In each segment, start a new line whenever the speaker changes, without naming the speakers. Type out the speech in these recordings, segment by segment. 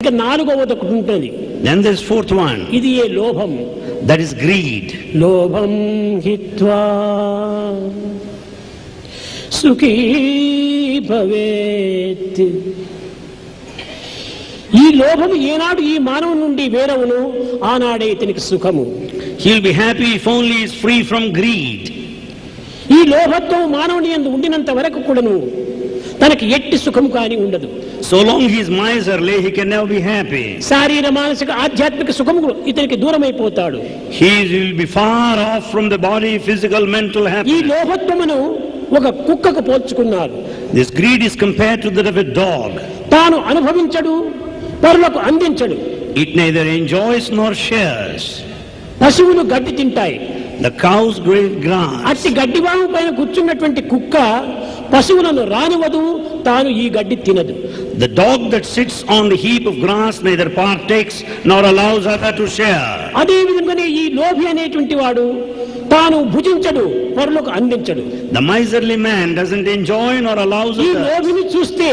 ఇక నాలుగవది ఒకటి ఉంటుంది.
Then there's fourth one.
ఇది ఏ లోభం.
That is greed.
లోభం హిత్వా సుఖీ భవేత్. ఈ లోభము ఏనాడు ఈ మానవుని నుండి వేరవును ఆనాడే ఇతనికి సుఖము.
He'll be happy if only he is free from greed.
ఈ లోభత్వం మానవుని యందు ఉండినంత వరకు కూడాను తనకి ఎట్టి సుఖము కాని ఉండదు.
So long he is miserly, he can never be happy.
శారీర మానసిక ఆధ్యాత్మిక సుఖము ఇతనికి దూరమైపోతాడు.
He will be far off from the body, physical, mental
ఈ
happiness.
లోభత్వమును ఒక కుక్కకు పోల్చుకున్నారు.
This greed is compared to that of a dog.
తాను అనుభవించడు, పరులకు అందించడు.
It neither enjoys nor shares.
పశువులు గడ్డి తింటాయి.
The cows graze grass.
అట్టి గడ్డివాము పైన కూర్చున్నటువంటి కుక్క పశువులను రానివదు, తాను ఈ గడ్డి తినదు.
The dog that sits on the heap of grass neither partakes nor allows other to share.
అదే విధంగానే ఈ లోభి అనేటువంటి వాడు తాను భుజించడు, పరులకు అందించడు.
The miserly man doesn't enjoy nor allows
ఈ
others.
లోభిని చూస్తే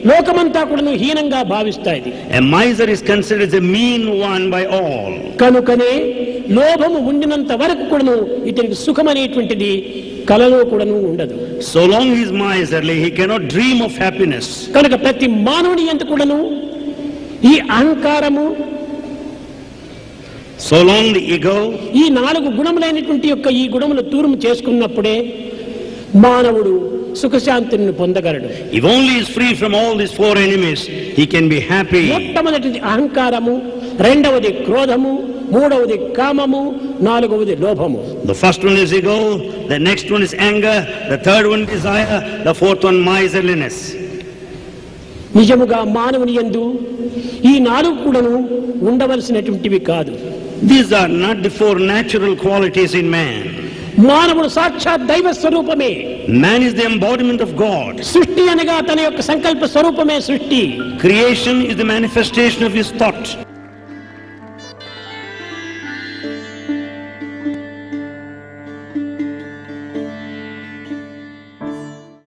లోకమంతా కూడా హీనంగా భావిస్తాయి.
A miser is considered as a mean one by all.
కనుకనే లోభము ఉండినంత వరకు కూడాను ఇతనికి సుఖం అనేటువంటిది కలలో కూడాను ఉండదు.
So long he is miserly, he cannot dream of happiness.
కనుక ప్రతి మానవుని యందు కూడాను ఈ అహంకారము,
So long the ego,
ఈ నాలుగు గుణములైనటువంటి యొక్క ఈ గుణములు దూరం చేసుకున్నప్పుడే మానవుడు సుఖశాంతిని పొందగలడు.
if only he is free from all these four enemies, he can be happy.
మొట్టమొదటిది అహంకారము, రెండవది క్రోధము, మూడవది కామము, నాలుగవది లోభము.
The first one is ego, the next one is anger, the third one desire, the fourth one miserliness.
నిజముగా మానవుని యందు ఈ నాలుగు కూడాను ఉండవలసినటువంటివి కాదు.
These are not the four natural qualities in man.
మానవుడు సాక్షాత్ దైవ స్వరూపమే.
Man is the embodiment of God.
సృష్టి అనగా తన యొక్క సంకల్ప స్వరూపమే సృష్టి.
Creation is the manifestation of his thought.